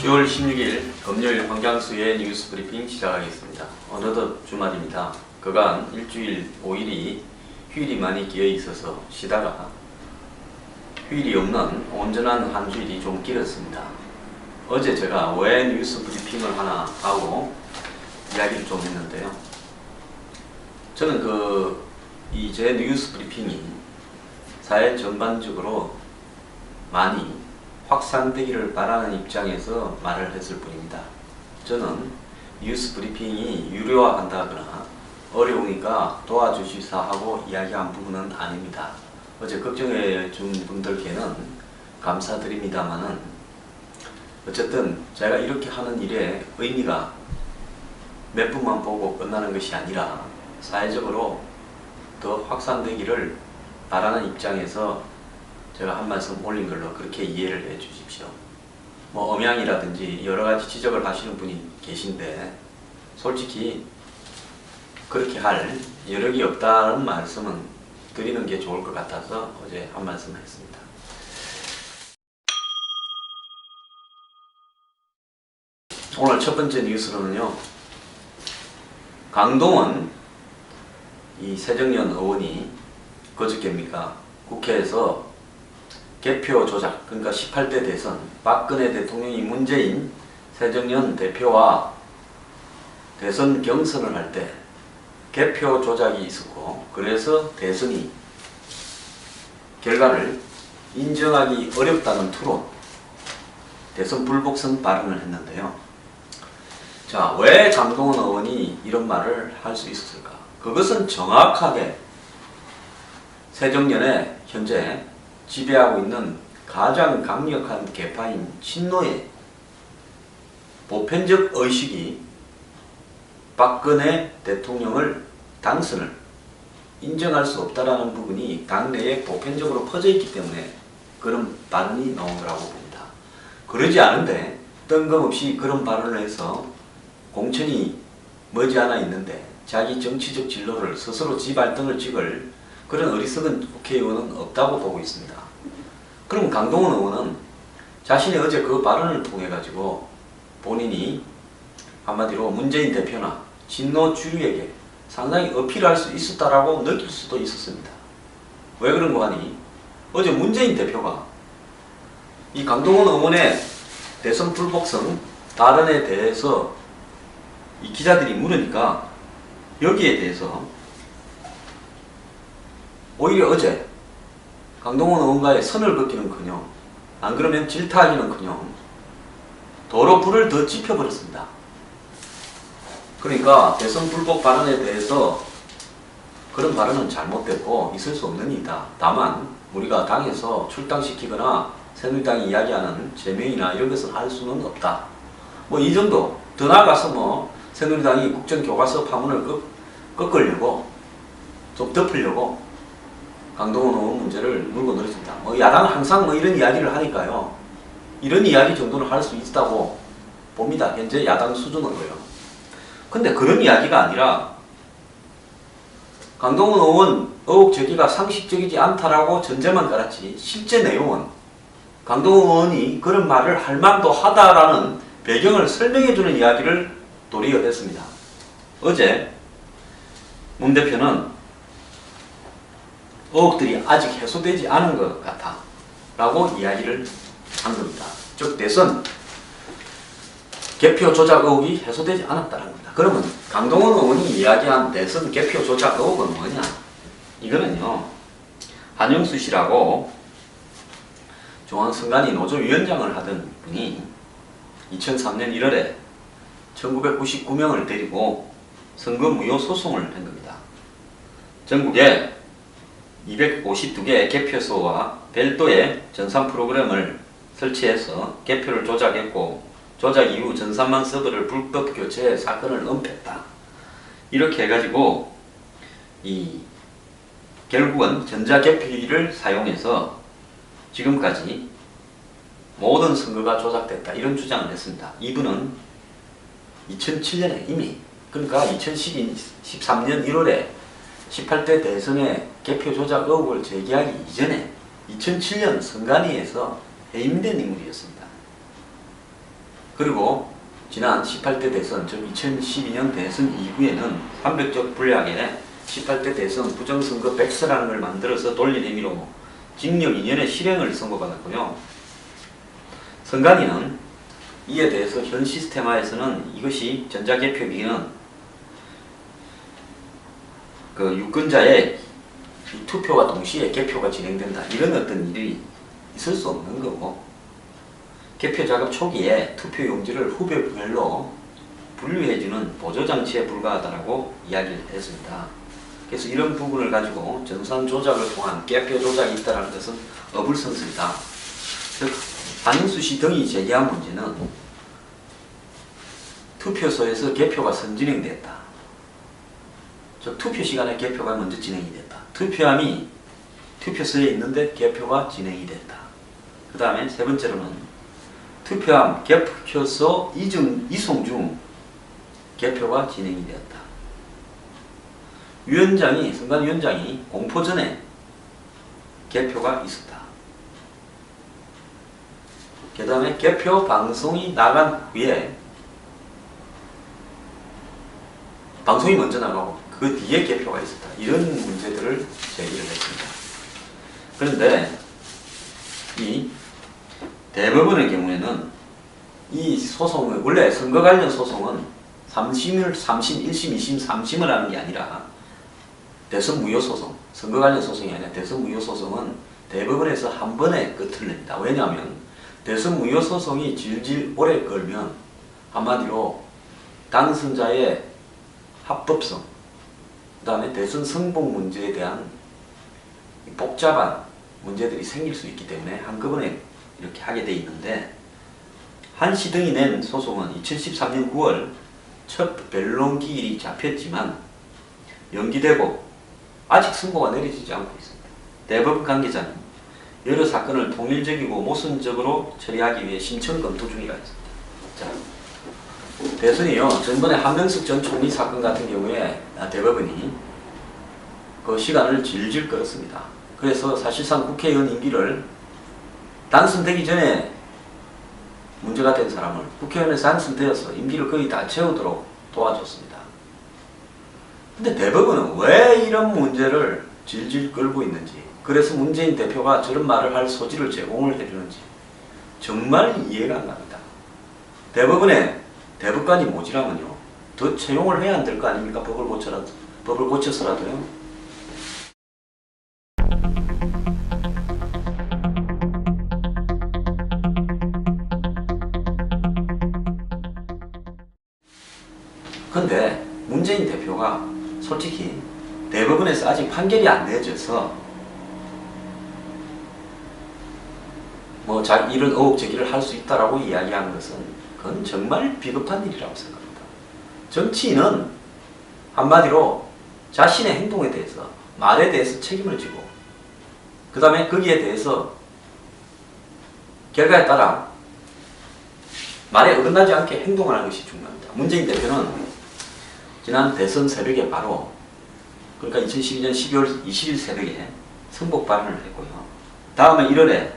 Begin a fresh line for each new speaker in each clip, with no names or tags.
10월 16일 금요일 황장수의 뉴스 브리핑 시작하겠습니다. 어느덧 주말입니다. 그간 일주일 5일이 휴일이 많이 끼어 있어서 쉬다가 휴일이 없는 온전한 한 주일이 좀 길었습니다. 어제 제가 왜 뉴스 브리핑을 하나 하고 이야기를 좀 했는데요. 저는 제 뉴스 브리핑이 사회 전반적으로 많이 확산되기를 바라는 입장에서 말을 했을 뿐입니다. 저는 뉴스 브리핑이 유료화한다거나 어려우니까 도와주시사 하고 이야기한 부분은 아닙니다. 어제 걱정해 준 분들께는 감사드립니다만은 어쨌든 제가 이렇게 하는 일의 의미가 몇 분만 보고 끝나는 것이 아니라 사회적으로 더 확산되기를 바라는 입장에서 제가 한 말씀 올린 걸로 그렇게 이해를 해 주십시오. 엄양이라든지 여러가지 지적을 하시는 분이 계신데 솔직히 그렇게 할 여력이 없다는 말씀은 드리는 게 좋을 것 같아서 어제 한 말씀 했습니다. 오늘 첫 번째 뉴스로는요, 강동원 이 새정연 의원이 그저께입니까 국회에서 개표 조작, 그러니까 18대 대선 박근혜 대통령이 문재인 새정연 대표와 대선 경선을 할 때 개표 조작이 있었고 그래서 대선이 결과를 인정하기 어렵다는 투로 대선 불복선 발언을 했는데요. 자, 왜 강동원 의원이 이런 말을 할 수 있었을까? 그것은 정확하게 새정연의 현재 지배하고 있는 가장 강력한 계파인 친노의 보편적 의식이 박근혜 대통령을 당선을 인정할 수 없다라는 부분이 당내에 보편적으로 퍼져 있기 때문에 그런 발언이 나온 거라고 봅니다. 그러지 않은데 뜬금없이 그런 발언을 해서 공천이 머지않아 있는데 자기 정치적 진로를 스스로 지 발등을 찍을 그런 어리석은 국회의원은 없다고 보고 있습니다. 그럼 강동원 의원은 자신이 어제 그 발언을 통해 가지고 본인이 한마디로 문재인 대표나 진노 주류에게 상당히 어필할 수 있었다라고 느낄 수도 있었습니다. 왜 그런 거 하니? 어제 문재인 대표가 이 강동원 의원의 대선 불복성 발언에 대해서 이 기자들이 물으니까 여기에 대해서 오히려 어제 강동원 의원과의 선을 긋기는커녕 안 그러면 질타하기는커녕 도로 불을 더 지펴버렸습니다. 그러니까 대선 불복 발언에 대해서 그런 발언은 잘못됐고 있을 수 없는 일이다. 다만 우리가 당에서 출당시키거나 새누리당이 이야기하는 제명이나 이런 것을 할 수는 없다. 이 정도. 더 나아가서 새누리당이 국정교과서 파문을 꺾으려고 좀 덮으려고 강동원 의원 문제를 물고 늘어진다. 야당은 항상 이런 이야기를 하니까요. 이런 이야기 정도는 할 수 있다고 봅니다. 현재 야당 수준으로요. 근데 그런 이야기가 아니라 강동원 의원 의혹 제기가 상식적이지 않다라고 전제만 깔았지 실제 내용은 강동원 의원이 그런 말을 할 만도 하다라는 배경을 설명해주는 이야기를 도리어 했습니다. 어제 문 대표는 의혹들이 아직 해소되지 않은 것 같아 라고 이야기를 한 겁니다. 즉 대선 개표 조작 의혹이 해소되지 않았다는 겁니다. 그러면 강동원 의원이 이야기한 대선 개표 조작 의혹은 뭐냐? 이거는요, 한영수 씨라고 중앙선관위 노조위원장을 하던 분이 2003년 1월에 1999명을 데리고 선거 무효 소송을 한 겁니다. 전국에 252개의 개표소와 별도의 전산 프로그램을 설치해서 개표를 조작했고 조작 이후 전산망 서버를 불법 교체 사건을 은폐했다. 이렇게 해가지고 결국은 전자개표기를 사용해서 지금까지 모든 선거가 조작됐다. 이런 주장을 했습니다. 이분은 2007년에 이미, 그러니까 2013년 1월에 18대 대선의 개표 조작 의혹을 제기하기 이전에 2007년 선관위에서 해임된 인물이었습니다. 그리고 지난 18대 대선, 즉 2012년 대선 이후에는 판별적 불리하게 18대 대선 부정선거 백서라는 걸 만들어서 돌린 혐의로 징역 2년의 실형을 선고받았고요. 선관위는 이에 대해서 현 시스템화에서는 이것이 전자개표기는 그 유권자의 이 투표와 동시에 개표가 진행된다. 이런 어떤 일이 있을 수 없는 거고, 개표 작업 초기에 투표 용지를 후배별로 분류해주는 보조장치에 불과하다고 이야기를 했습니다. 그래서 이런 부분을 가지고 전산 조작을 통한 개표 조작이 있다는 것은 어불성설이다. 즉 한인수씨 등이 제기한 문제는 투표소에서 개표가 선진행됐다. 즉 투표 시간에 개표가 먼저 진행이 됐다. 투표함이 투표소에 있는데 개표가 진행이 됐다. 그 다음에 세 번째로는 투표함 개표소 이송 중 개표가 진행이 되었다. 선관위원장이 공포 전에 개표가 있었다. 그 다음에 개표 방송이 나간 후에 방송이 먼저 나가고 그 뒤에 개표가 있었다. 이런 문제들을 제기를 했습니다. 그런데 이 대법원의 경우에는 이 소송을, 원래 선거 관련 소송은 3심, 1심, 2심, 3심을 하는 게 아니라 대선 무효 소송, 선거 관련 소송이 아니라 대선 무효 소송은 대법원에서 한 번에 끝을 냅니다. 왜냐하면 대선 무효 소송이 질질 오래 걸면 한마디로 당선자의 합법성, 그 다음에 대선 성공 문제에 대한 복잡한 문제들이 생길 수 있기 때문에 한꺼번에 이렇게 하게 돼 있는데, 한씨 등이 낸 소송은 2013년 9월 첫 변론 기일이 잡혔지만 연기되고 아직 선고가 내려지지 않고 있습니다. 대법원 관계자는 여러 사건을 통일적이고 모순적으로 처리하기 위해 심층 검토 중이라 했습니다. 자, 대선이요, 전번에 한명숙 전 총리 사건 같은 경우에 대법원이 그 시간을 질질 끌었습니다. 그래서 사실상 국회의원 임기를 당선되기 전에 문제가 된 사람을 국회의원에서 당선되어서 임기를 거의 다 채우도록 도와줬습니다. 근데 대법원은 왜 이런 문제를 질질 끌고 있는지, 그래서 문재인 대표가 저런 말을 할 소지를 제공을 해주는지 정말 이해가 안 갑니다. 대법원에 대법관이 모자라면요, 더 채용을 해야 안 될 거 아닙니까? 법을 고쳐서라도요. 근데 문재인 대표가 솔직히 대법원에서 아직 판결이 안 내져서 뭐 이런 의혹 제기를 할 수 있다라고 이야기하는 것은 그건 정말 비겁한 일이라고 생각합니다. 정치인은 한마디로 자신의 행동에 대해서, 말에 대해서 책임을 지고 그 다음에 거기에 대해서 결과에 따라 말에 어긋나지 않게 행동하는 것이 중요합니다. 문재인 대표는 지난 대선 새벽에 바로, 그러니까 2012년 12월 20일 새벽에 선복 발언을 했고요. 다음에 1월에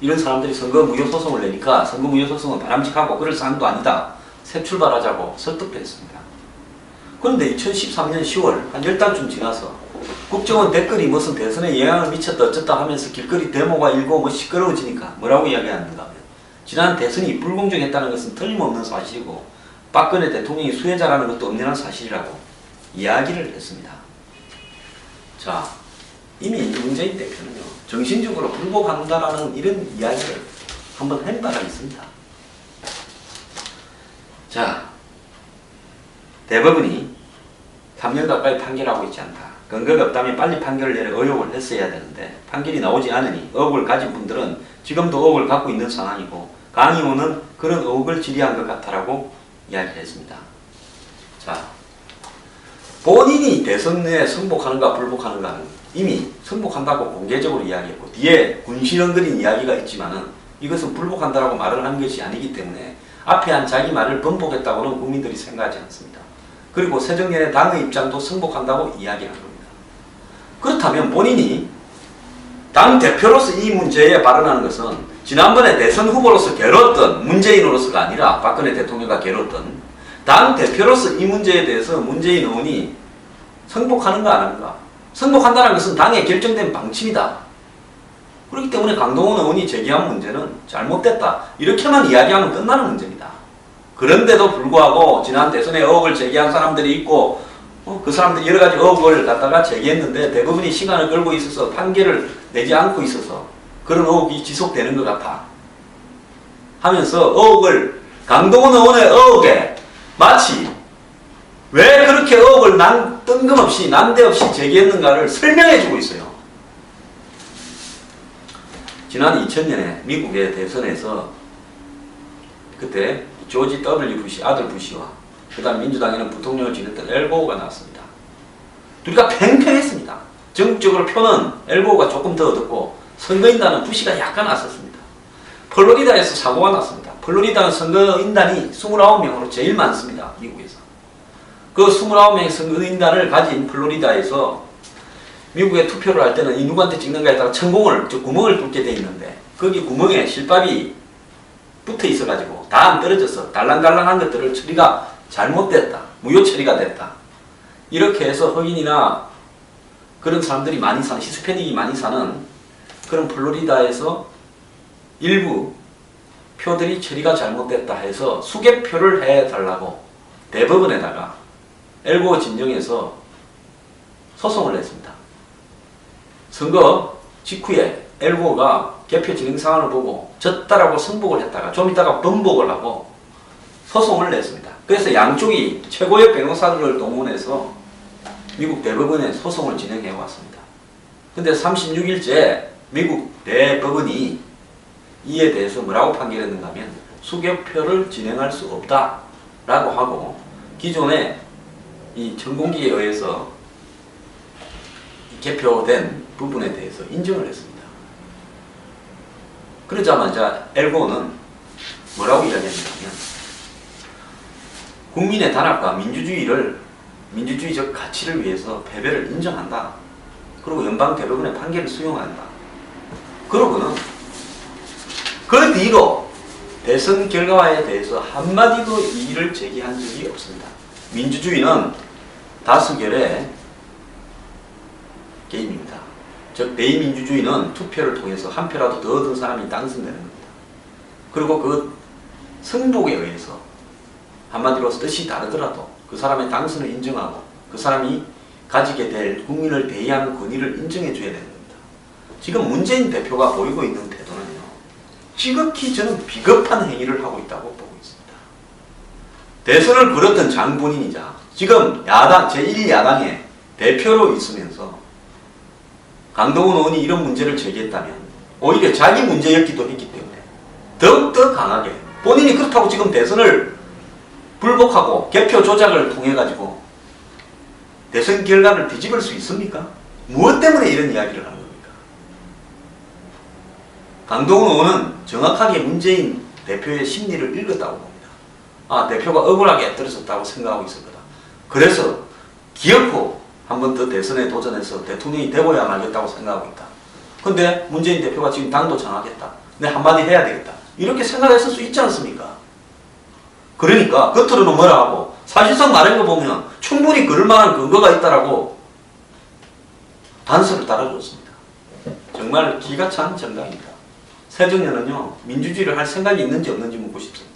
이런 사람들이 선거 무효 소송을 내니까 선거 무효 소송은 바람직하고 그럴 사안도 아니다, 새 출발하자고 설득도 했습니다. 그런데 2013년 10월 한 10달쯤 지나서 국정원 댓글이 무슨 대선에 영향을 미쳤다 어쩌다 하면서 길거리 데모가 일고 뭐 시끄러워지니까 뭐라고 이야기하는가 하면, 지난 대선이 불공정했다는 것은 틀림없는 사실이고 박근혜 대통령이 수혜자라는 것도 엄연한 사실이라고 이야기를 했습니다. 자, 이미 문재인 대표는요, 정신적으로 불복한다라는 이런 이야기를 한번 한 바가 있습니다. 자, 대법원이 3년 가까이 판결하고 있지 않다. 근거가 없다면 빨리 판결을 내려 의혹을 했어야 되는데 판결이 나오지 않으니 의혹을 가진 분들은 지금도 의혹을 갖고 있는 상황이고 강의원은 그런 의혹을 질의한 것 같다라고 이야기를 했습니다. 자, 본인이 대선에 승복하는가 불복하는가는 이미 승복한다고 공개적으로 이야기했고 뒤에 군시렁거린 이야기가 있지만은 이것은 불복한다라고 말을 한 것이 아니기 때문에 앞에 한 자기 말을 번복했다고는 국민들이 생각하지 않습니다. 그리고 새정년의 당의 입장도 승복한다고 이야기한 겁니다. 그렇다면 본인이 당 대표로서 이 문제에 발언하는 것은 지난번에 대선 후보로서 겨뤘던 문재인으로서가 아니라 박근혜 대통령과 겨뤘던 당 대표로서 이 문제에 대해서 문재인 의원이 승복하는가 안 하는가. 승복한다는 것은 당의 결정된 방침이다. 그렇기 때문에 강동원 의원이 제기한 문제는 잘못됐다. 이렇게만 이야기하면 끝나는 문제입니다. 그런데도 불구하고 지난 대선에 의혹을 제기한 사람들이 있고 그 사람들이 여러 가지 의혹을 갖다가 제기했는데 대부분이 시간을 끌고 있어서 판결을 내지 않고 있어서 그런 의혹이 지속되는 것 같아 하면서 의혹을 강동원 의원의 의혹에 마치 왜 그렇게 의혹을 뜬금없이 난데없이 제기했는가를 설명해주고 있어요. 지난 2000년에 미국의 대선에서 그때 조지 W. 부시 아들 부시와 그 다음 민주당에는 부통령을 지냈던 엘 고어가 나왔습니다. 둘이가 팽팽했습니다. 전국적으로 표는 엘 고어가 조금 더 얻었고 선거인단은 부시가 약간 앞섰습니다. 플로리다에서 사고가 났습니다. 플로리다는 선거인단이 29명으로 제일 많습니다. 미국에서. 그 29명의 선거인단을 가진 플로리다에서 미국에 투표를 할 때는 이 누구한테 찍는가에 따라 구멍을 뚫게 돼 있는데 거기 구멍에 실밥이 붙어 있어가지고 다 안 떨어져서 달랑달랑한 것들을 처리가 잘못됐다. 무효 처리가 됐다. 이렇게 해서 흑인이나 그런 사람들이 많이 사는, 히스패닉이 많이 사는 그런 플로리다에서 일부 표들이 처리가 잘못됐다 해서 수개표를 해달라고 대법원에다가 엘 고어 진정해서 소송을 냈습니다. 선거 직후에 엘 고어가 개표 진행 상황을 보고 졌다라고 승복을 했다가 좀 있다가 번복을 하고 소송을 냈습니다. 그래서 양쪽이 최고의 변호사들을 동원해서 미국 대법원에 소송을 진행해 왔습니다. 근데 36일째 미국 대법원이 이에 대해서 뭐라고 판결했는가 하면 수개표를 진행할 수 없다라고 하고 기존에 이 전공기에 의해서 개표된 부분에 대해서 인정을 했습니다. 그러자마자 엘 고어는 뭐라고 이야기했냐면 국민의 단합과 민주주의적 가치를 위해서 패배를 인정한다. 그리고 연방 대법원의 판결을 수용한다. 그러고는 그 뒤로 대선 결과에 대해서 한마디도 이의를 제기한 적이 없습니다. 민주주의는 다수결의 게임입니다. 즉 대의민주주의는 투표를 통해서 한 표라도 더 얻은 사람이 당선되는 겁니다. 그리고 그 승복에 의해서 한마디로 뜻이 다르더라도 그 사람의 당선을 인정하고 그 사람이 가지게 될 국민을 대의하는 권위를 인정해 줘야 되는 겁니다. 지금 문재인 대표가 보이고 있는 태도는요. 지극히 저는 비겁한 행위를 하고 있다고 보고 있습니다. 대선을 걸었던 장본인이자 지금 야당 제1야당의 대표로 있으면서 강동원 의원이 이런 문제를 제기했다면 오히려 자기 문제였기도 했기 때문에 더욱더 강하게 본인이 그렇다고 지금 대선을 불복하고 개표 조작을 통해 가지고 대선 결과를 뒤집을 수 있습니까? 무엇 때문에 이런 이야기를 하는 겁니까? 강동원 의원은 정확하게 문재인 대표의 심리를 읽었다고 봅니다. 아, 대표가 억울하게 떨어졌다고 생각하고 있을 거다. 그래서 기어코 한 번 더 대선에 도전해서 대통령이 되고야 말겠다고 생각하고 있다. 근데 문재인 대표가 지금 당도 정하겠다. 내 한마디 해야 되겠다. 이렇게 생각했을 수 있지 않습니까? 그러니까 겉으로는 뭐라 하고 사실상 말한 거 보면 충분히 그럴 만한 근거가 있다라고 단서를 달아줬습니다. 정말 기가 찬 정당입니다. 새정년은요 민주주의를 할 생각이 있는지 없는지 묻고 싶습니다.